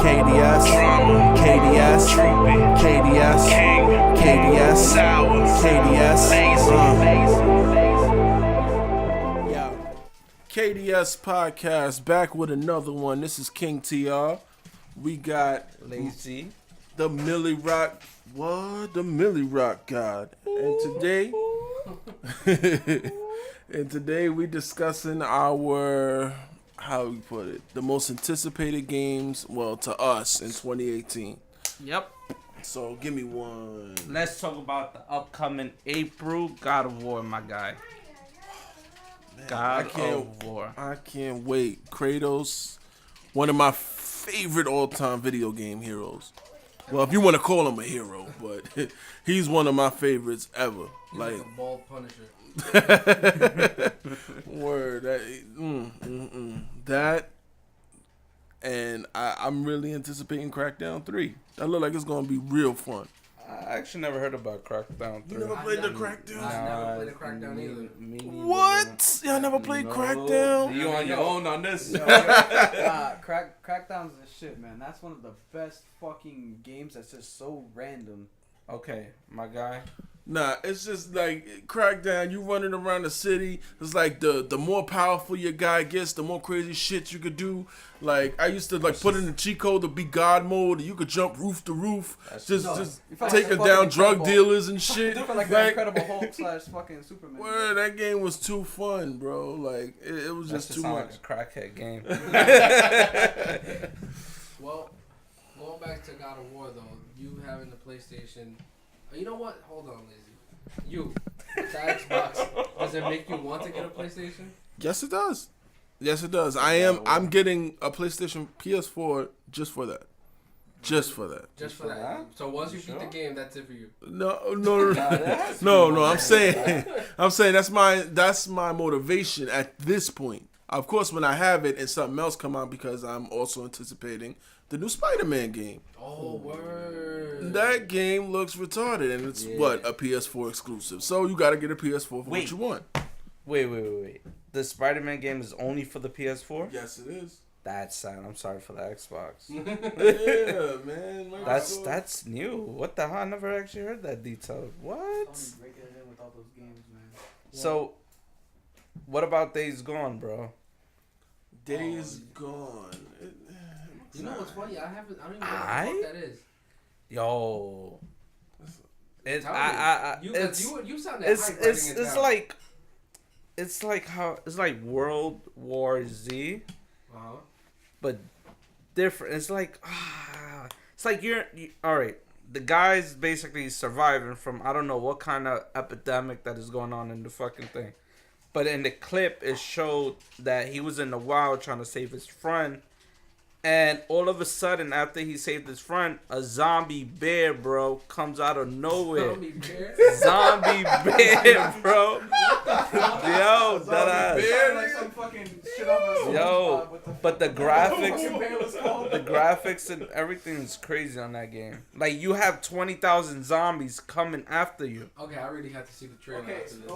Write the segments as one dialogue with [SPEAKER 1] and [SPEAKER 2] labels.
[SPEAKER 1] KDS,
[SPEAKER 2] Drama,
[SPEAKER 1] KDS,
[SPEAKER 2] Droopy,
[SPEAKER 1] KDS,
[SPEAKER 2] King,
[SPEAKER 1] KDS,
[SPEAKER 2] Sour,
[SPEAKER 1] KDS.
[SPEAKER 2] Lazy.
[SPEAKER 1] Yeah. KDS podcast back with another one. This is King TR. We got
[SPEAKER 3] Lazy.
[SPEAKER 1] the Millie Rock. What? The Millie Rock God. And today we discussing our, how we put it, the most anticipated games, well, to us in 2018.
[SPEAKER 3] Yep.
[SPEAKER 1] So give me one.
[SPEAKER 3] Let's talk about the upcoming April God of War, my guy.
[SPEAKER 1] Man,
[SPEAKER 3] God of War.
[SPEAKER 1] I can't wait. Kratos, one of my favorite all-time video game heroes. Well, if you want to call him a hero, but he's one of my favorites ever.
[SPEAKER 4] He's
[SPEAKER 1] like
[SPEAKER 4] a bald Punisher.
[SPEAKER 1] Word. That, and I'm really anticipating Crackdown 3. That look like it's gonna be real fun.
[SPEAKER 3] I actually never heard about Crackdown 3.
[SPEAKER 1] You never played the Crackdown?
[SPEAKER 4] I've never played a Crackdown either.
[SPEAKER 1] What? Y'all never played Crackdown?
[SPEAKER 3] You on your own on this?
[SPEAKER 5] Crackdown's the shit, man. That's one of the best fucking games that's just so random.
[SPEAKER 3] Okay, my guy.
[SPEAKER 1] Nah, it's just like Crackdown. You running around the city. It's like the more powerful your guy gets, the more crazy shit you could do. Like I used to put in the cheat code to be God mode. And you could jump roof to roof, just taking down drug dealers and shit.
[SPEAKER 5] You feel like the Incredible Hulk / fucking Superman.
[SPEAKER 1] Word, that game was too fun, bro. Like it was just too much.
[SPEAKER 3] Like a crackhead game.
[SPEAKER 4] Well, going back to God of War though, you having the PlayStation. You know what? Hold on, Lazy. You, with the Xbox, does it make you want to get a PlayStation?
[SPEAKER 1] Yes, it does. Yes, it does. I'm getting a PlayStation PS4 just for that. Just for that.
[SPEAKER 4] Just for that. So once you beat the game, that's it for you.
[SPEAKER 1] No. I'm saying that's my motivation at this point. Of course, when I have it and something else come out, because I'm also anticipating the new Spider-Man game.
[SPEAKER 4] Oh, word.
[SPEAKER 1] That game looks retarded, and it's a PS4 exclusive. So you got to get a PS4 for what you want.
[SPEAKER 3] Wait. The Spider-Man game is only for the PS4?
[SPEAKER 1] Yes, it is.
[SPEAKER 3] That's sad. I'm sorry for the Xbox.
[SPEAKER 1] Yeah, man.
[SPEAKER 3] That's new. What the hell? I never actually heard that detail. What?
[SPEAKER 5] Sony breaking it in with all those games, man.
[SPEAKER 3] So, what about Days Gone, bro?
[SPEAKER 1] Days Gone.
[SPEAKER 4] You know what's funny? I don't even know what the fuck that is.
[SPEAKER 3] Yo. You
[SPEAKER 4] sounded
[SPEAKER 3] it's like World War Z, but different. It's like you're all right. The guy's basically surviving from I don't know what kind of epidemic that is going on in the fucking thing, but in the clip it showed that he was in the wild trying to save his friend. And all of a sudden, after he saved his friend, a zombie bear, bro, comes out of nowhere. Zombie bear, bro. Yo, that ass. Yo, but the graphics and everything is crazy on that game. Like, you have 20,000 zombies coming after you.
[SPEAKER 4] Okay, I really have to see the trailer after this.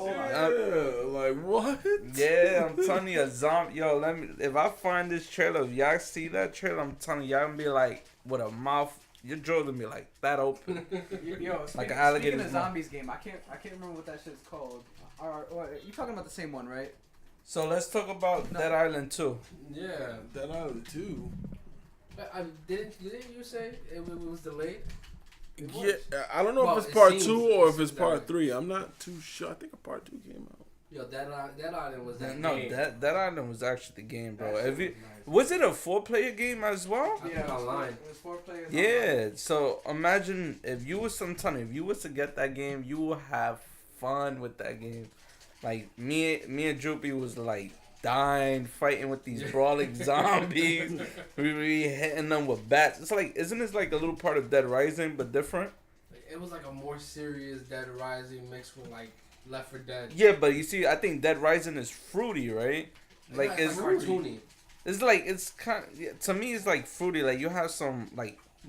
[SPEAKER 1] Like what?
[SPEAKER 3] Yeah, I'm telling you, a zombie. Yo, if I find this trailer, if y'all see that trailer, I'm telling you, y'all gonna be like, with a mouth, your jaw gonna be like that open.
[SPEAKER 5] Yo,
[SPEAKER 3] like an alligator.
[SPEAKER 5] Speaking of zombies game, I can't remember what that shit's called. You talking about the same one, right?
[SPEAKER 3] So let's talk about Dead Island 2.
[SPEAKER 4] Yeah,
[SPEAKER 1] Dead Island 2.
[SPEAKER 4] Didn't you say it was delayed?
[SPEAKER 1] Yeah, I don't know if it's part 2 or if it's part 3. I'm not too sure. I think a part 2 came out.
[SPEAKER 4] Yo, Dead Island was that
[SPEAKER 3] no,
[SPEAKER 4] game.
[SPEAKER 3] Dead Island was actually the game, bro. Was it a 4-player game as well?
[SPEAKER 4] Yeah, online.
[SPEAKER 5] It was 4 players.
[SPEAKER 3] Yeah,
[SPEAKER 5] Online.
[SPEAKER 3] so imagine if you was to get that game, you will have fun with that game. Like me and Droopy was like dying, fighting with these brawling zombies. We were hitting them with bats. It's like, isn't this like a little part of Dead Rising but different?
[SPEAKER 4] It was like a more serious Dead Rising mixed with like Left 4 Dead.
[SPEAKER 3] Yeah, but you see, I think Dead Rising is fruity, right? Like it's
[SPEAKER 4] cartoony.
[SPEAKER 3] It's like to me it's like fruity. Like you have some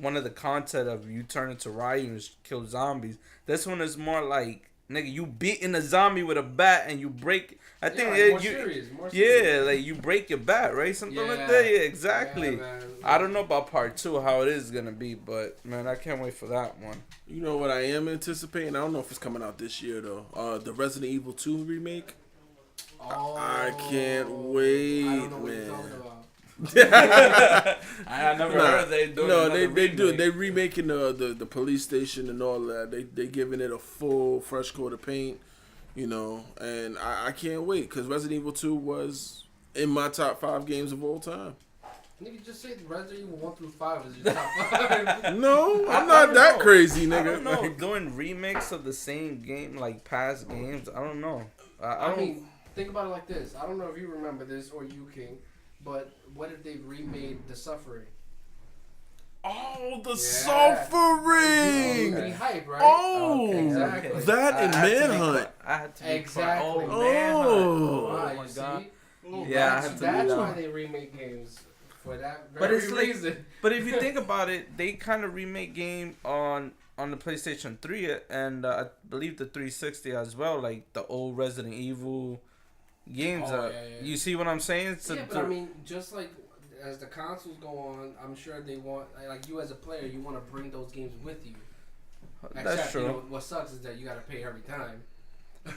[SPEAKER 3] one of the content of you turn into Ryu and kill zombies. This one is more like nigga, you beating a zombie with a bat and you break. I think
[SPEAKER 4] more serious.
[SPEAKER 3] Yeah, like you break your bat, right? Something like that. Yeah, exactly.
[SPEAKER 4] Yeah,
[SPEAKER 3] I don't know about part 2 how it is gonna be, but man, I can't wait for that one.
[SPEAKER 1] You know what I am anticipating? I don't know if it's coming out this year though. The Resident Evil 2 remake.
[SPEAKER 4] Oh,
[SPEAKER 1] I can't wait,
[SPEAKER 4] I don't know what
[SPEAKER 1] man.
[SPEAKER 4] you're talking about.
[SPEAKER 3] I never heard they doing.
[SPEAKER 1] No,
[SPEAKER 3] another
[SPEAKER 1] they do.
[SPEAKER 3] remake.
[SPEAKER 1] They remaking the police station and all that. They giving it a full fresh coat of paint, you know. And I can't wait because Resident Evil 2 was in my top 5 games of all time.
[SPEAKER 4] Nigga, just say Resident Evil 1 through 5 is your top 5.
[SPEAKER 1] No, I'm
[SPEAKER 3] I
[SPEAKER 1] not
[SPEAKER 3] don't
[SPEAKER 1] that
[SPEAKER 3] know.
[SPEAKER 1] crazy,
[SPEAKER 3] I
[SPEAKER 1] nigga.
[SPEAKER 3] don't know.
[SPEAKER 1] Like,
[SPEAKER 3] Doing remakes of the same game, like past games, I don't know. I
[SPEAKER 4] I
[SPEAKER 3] don't.
[SPEAKER 4] mean, think about it like this. I don't know if you remember this or you, King, but what if they remade The Suffering?
[SPEAKER 1] oh, the
[SPEAKER 4] Yeah.
[SPEAKER 1] suffering.
[SPEAKER 4] Pretty hype, right?
[SPEAKER 1] Oh,
[SPEAKER 4] Exactly.
[SPEAKER 1] that and
[SPEAKER 3] I had to be
[SPEAKER 1] Manhunt.
[SPEAKER 3] quiet. I had to be
[SPEAKER 4] Exactly.
[SPEAKER 3] quiet.
[SPEAKER 1] Oh.
[SPEAKER 3] Oh, Manhunt. Oh,
[SPEAKER 4] Right,
[SPEAKER 3] my
[SPEAKER 4] you
[SPEAKER 3] god.
[SPEAKER 4] see?
[SPEAKER 3] Yeah, I had to
[SPEAKER 4] that's
[SPEAKER 3] do
[SPEAKER 4] why
[SPEAKER 3] that.
[SPEAKER 4] they remake games. For that
[SPEAKER 3] But
[SPEAKER 4] very
[SPEAKER 3] it's like-
[SPEAKER 4] reason.
[SPEAKER 3] But if you think about it, they kind of remake game on the PlayStation 3 and I believe the 360 as well, like the old Resident Evil games.
[SPEAKER 4] Oh, yeah.
[SPEAKER 3] You see what I'm saying? It's
[SPEAKER 4] Yeah, but I mean, just like as the consoles go on, I'm sure they want, like you as a player, you want to bring those games with you.
[SPEAKER 3] that's
[SPEAKER 4] Except,
[SPEAKER 3] true.
[SPEAKER 4] You know, what sucks is that you got to pay every time.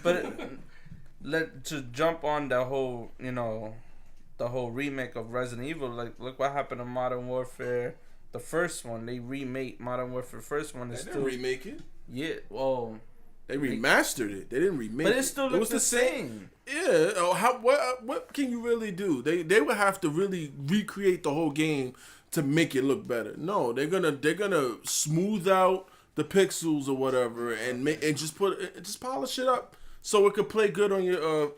[SPEAKER 3] But to jump on the whole, the whole remake of Resident Evil, like look what happened to Modern Warfare, the first one. They remade Modern Warfare first one.
[SPEAKER 1] They
[SPEAKER 3] Is
[SPEAKER 1] didn't
[SPEAKER 3] still
[SPEAKER 1] remake it.
[SPEAKER 3] yeah. Well,
[SPEAKER 1] They remastered it. They didn't remake it.
[SPEAKER 3] but it still looks the same.
[SPEAKER 1] Yeah. Oh, what can you really do? They would have to really recreate the whole game to make it look better. No, they're gonna smooth out the pixels or whatever and just polish it up so it could play good on your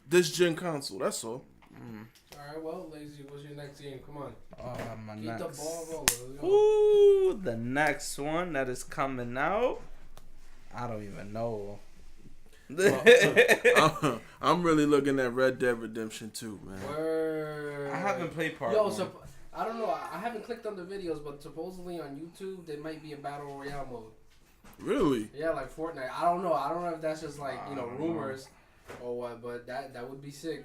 [SPEAKER 1] this gen console. That's all.
[SPEAKER 4] All right, well, Lazy, what's your next game? Come on.
[SPEAKER 3] My
[SPEAKER 4] Keep
[SPEAKER 3] next.
[SPEAKER 4] the ball rolling. Let's go.
[SPEAKER 3] Ooh, the next one that is coming out. I don't even know.
[SPEAKER 1] I'm really looking at Red Dead Redemption 2, man.
[SPEAKER 4] Word.
[SPEAKER 3] I haven't played part
[SPEAKER 4] Yo,
[SPEAKER 3] one.
[SPEAKER 4] so I don't know. I haven't clicked on the videos, but supposedly on YouTube there might be a battle royale mode.
[SPEAKER 1] Really?
[SPEAKER 4] Yeah, like Fortnite. I don't know. I don't know if that's just like rumors or what, but that would be sick.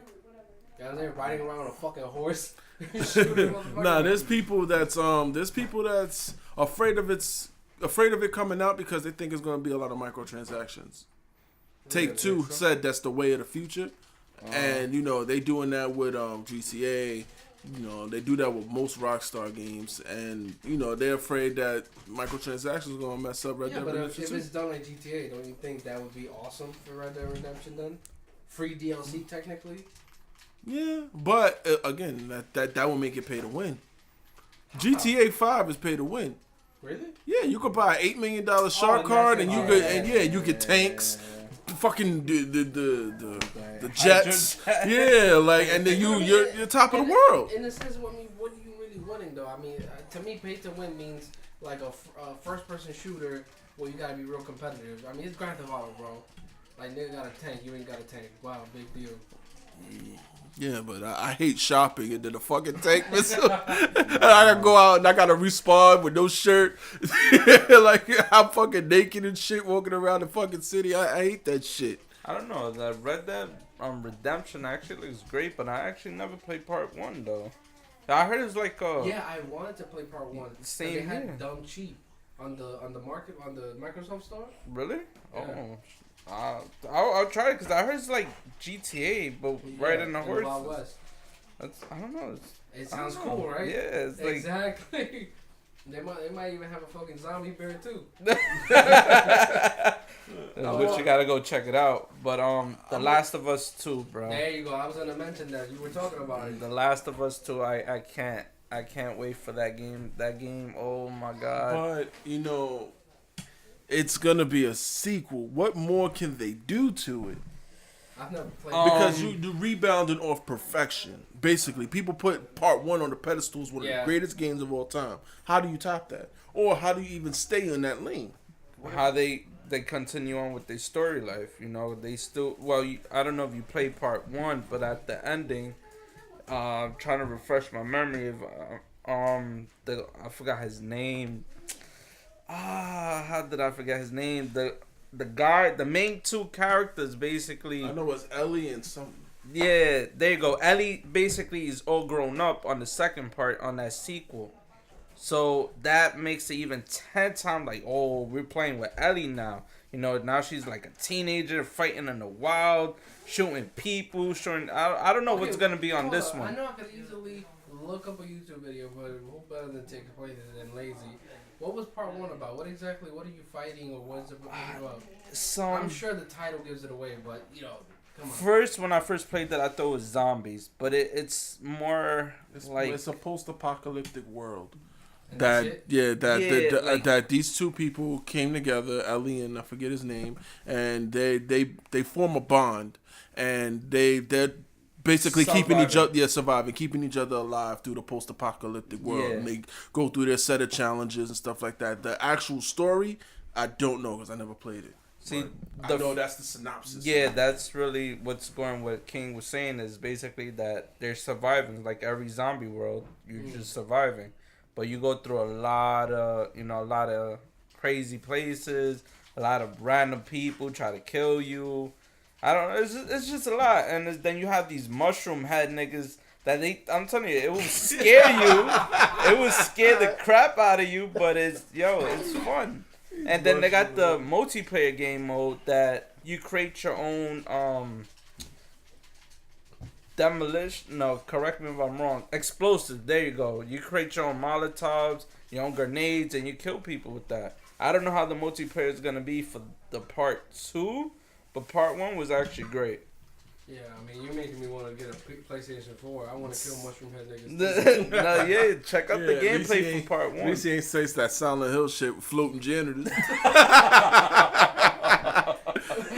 [SPEAKER 4] You know what I'm saying? Riding around on a fucking horse. Shooting motherfuckers.
[SPEAKER 1] Nah, there's people that's afraid of it coming out because they think it's gonna be a lot of microtransactions. Take Two said that's the way of the future, and they doing that with GTA. They do that with most Rockstar games, and they're afraid that microtransactions are gonna mess up Red
[SPEAKER 4] Yeah,
[SPEAKER 1] Dead
[SPEAKER 4] but
[SPEAKER 1] Redemption
[SPEAKER 4] if
[SPEAKER 1] 2.
[SPEAKER 4] it's done like GTA, don't you think that would be awesome for Red Dead Redemption then? Free DLC technically.
[SPEAKER 1] Yeah, but again, that will make it pay to win. GTA 5 is pay to win.
[SPEAKER 4] Really?
[SPEAKER 1] Yeah, you could buy an $8 million shark card, and you get tanks, fucking the jets. Yeah, like, and then you're top of the world.
[SPEAKER 4] In a sense, what are you really winning though? I mean, to me, pay to win means like a first-person shooter where you gotta be real competitive. I mean, it's Grand Theft Auto, bro. Like, nigga got a tank, you ain't got a tank. Wow, big deal.
[SPEAKER 1] Yeah, but I hate shopping and then the fucking tank missile. I gotta go out and I gotta respawn with no shirt. Like, I'm fucking naked and shit walking around the fucking city. I hate that shit.
[SPEAKER 3] I don't know. The Red Dead Redemption actually looks great, but I actually never played part 1 though. I heard it's like
[SPEAKER 4] Yeah, I wanted to play part 1.
[SPEAKER 3] Same
[SPEAKER 4] They had
[SPEAKER 3] here.
[SPEAKER 4] dumb cheap on the market on the Microsoft store.
[SPEAKER 3] Really?
[SPEAKER 4] Yeah.
[SPEAKER 3] Oh. I'll try it because I heard it's like GTA, but right in the
[SPEAKER 4] Wild
[SPEAKER 3] horse.
[SPEAKER 4] West.
[SPEAKER 3] I don't know.
[SPEAKER 4] It
[SPEAKER 3] I don't
[SPEAKER 4] sounds
[SPEAKER 3] know.
[SPEAKER 4] cool, right?
[SPEAKER 3] Yeah, it's like
[SPEAKER 4] Exactly. They might even have a fucking zombie bear too.
[SPEAKER 3] But you gotta go check it out. But The Last of Us 2, bro.
[SPEAKER 4] There you go. I was gonna mention that. You were talking about it.
[SPEAKER 3] The Last of Us 2, I can't wait for that game. That game, oh my god.
[SPEAKER 1] But it's gonna be a sequel. What more can they do to it?
[SPEAKER 4] I've never played.
[SPEAKER 1] Because you rebounded off perfection. Basically, people put part 1 on the pedestals, one of the greatest games of all time. How do you top that? Or how do you even stay in that lane?
[SPEAKER 3] How they continue on with their story life, they still, I don't know if you played part 1, but at the ending, I'm trying to refresh my memory of I forgot his name. How did I forget his name? the main two characters basically.
[SPEAKER 1] I know it's Ellie and something.
[SPEAKER 3] Yeah, there you go. Ellie basically is all grown up on the second part on that sequel. So that makes it even 10 times like, oh, we're playing with Ellie now. You know, now she's like a teenager fighting in the wild, shooting people, shooting. I don't know what's going to be on this one.
[SPEAKER 4] I know I could easily look up a YouTube video, but who better than take a play than lazy? What was part 1 about? What are you fighting, or what's it about? I'm sure the title gives it away, but, you know, come on.
[SPEAKER 3] When I first played that, I thought it was zombies, but it's more
[SPEAKER 1] it's a post-apocalyptic world.
[SPEAKER 4] And
[SPEAKER 1] That these two people came together, Ellie and I forget his name, and they form a bond, and they're basically keeping each other alive through the post-apocalyptic world.
[SPEAKER 3] Yeah.
[SPEAKER 1] And they go through their set of challenges and stuff like that. The actual story, I don't know because I never played it.
[SPEAKER 3] See,
[SPEAKER 1] I know that's the synopsis.
[SPEAKER 3] Yeah, that's really what's going. What King was saying is basically that they're surviving. Like every zombie world, you're just surviving. But you go through a lot of crazy places, a lot of random people try to kill you. I don't know. It's just a lot. And then you have these mushroom head niggas that I'm telling you, it will scare you. It will scare the crap out of you, but it's fun. And then they got the multiplayer game mode that you create your own demolition. No, correct me if I'm wrong. Explosives. There you go. You create your own Molotovs, your own grenades, and you kill people with that. I don't know how the multiplayer is gonna be for the part 2, but part 1 was actually great.
[SPEAKER 4] Yeah, I mean, you're making me want to get a PlayStation 4. I want to kill mushroom head niggas.
[SPEAKER 3] No, yeah, check out the gameplay from part 1.
[SPEAKER 1] At least he ain't say that Silent Hill shit with floating janitors.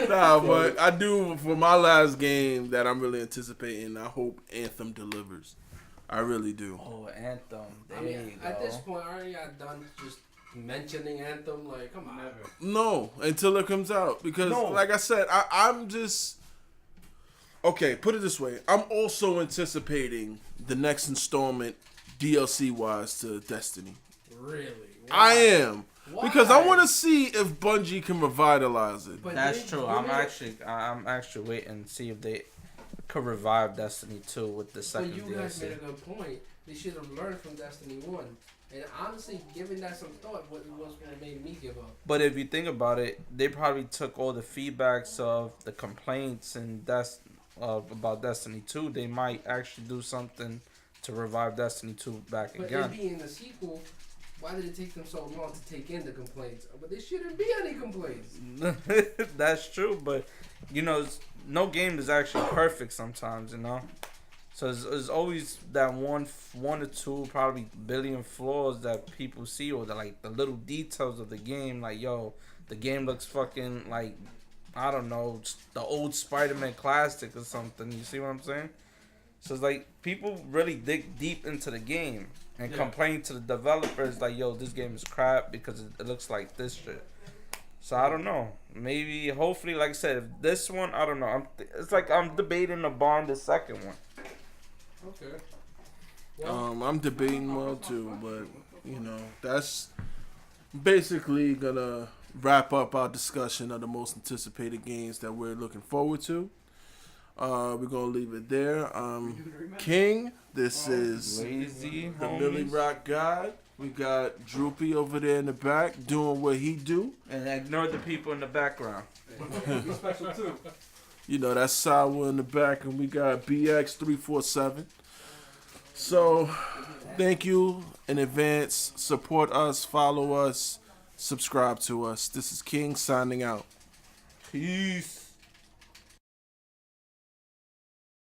[SPEAKER 1] Nah, but I do, for my last game that I'm really anticipating, I hope Anthem delivers. I really do.
[SPEAKER 3] Oh, Anthem. There
[SPEAKER 4] I mean,
[SPEAKER 3] you go.
[SPEAKER 4] at this point, aren't you done just mentioning Anthem? Like, come on.
[SPEAKER 1] No, until it comes out. Because, like I said, I'm just... Okay, put it this way. I'm also anticipating the next installment, DLC-wise, to Destiny.
[SPEAKER 4] Really? Why?
[SPEAKER 1] I am.
[SPEAKER 4] Why?
[SPEAKER 1] Because I want to see if Bungie can revitalize it.
[SPEAKER 4] But
[SPEAKER 3] That's true. I'm actually waiting to see if they could revive Destiny 2 with the second DLC.
[SPEAKER 4] But you guys made a good point. They should have learned from Destiny 1. And honestly, giving that some thought was what made me give up.
[SPEAKER 3] But if you think about it, they probably took all the feedbacks of the complaints and about Destiny 2. They might actually do something to revive Destiny 2 back again.
[SPEAKER 4] But it being the sequel, why did it take them so long to take in the complaints? But there shouldn't be any complaints.
[SPEAKER 3] That's true, but no game is actually perfect sometimes, So there's always that one or two probably billion flaws that people see, or the little details of the game. Like, yo, the game looks fucking like, I don't know, the old Spider-Man classic or something. You see what I'm saying? So it's like people really dig deep into the game and complain to the developers like, yo, this game is crap because it looks like this shit. So I don't know. Maybe, hopefully, like I said, if this one, I don't know. It's like I'm debating to buying the second one.
[SPEAKER 4] Okay. Well,
[SPEAKER 1] I'm debating more too, but that's basically gonna wrap up our discussion of the most anticipated games that we're looking forward to. We're gonna leave it there. King, this is
[SPEAKER 3] Lazy
[SPEAKER 1] the
[SPEAKER 3] homies.
[SPEAKER 1] Millie Rock God. We got Droopy over there in the back doing what he do.
[SPEAKER 3] And ignore the people in the background.
[SPEAKER 5] You special too.
[SPEAKER 1] That's Sawa in the back, and we got BX347. So, thank you in advance. Support us, follow us, subscribe to us. This is King signing out.
[SPEAKER 3] Peace.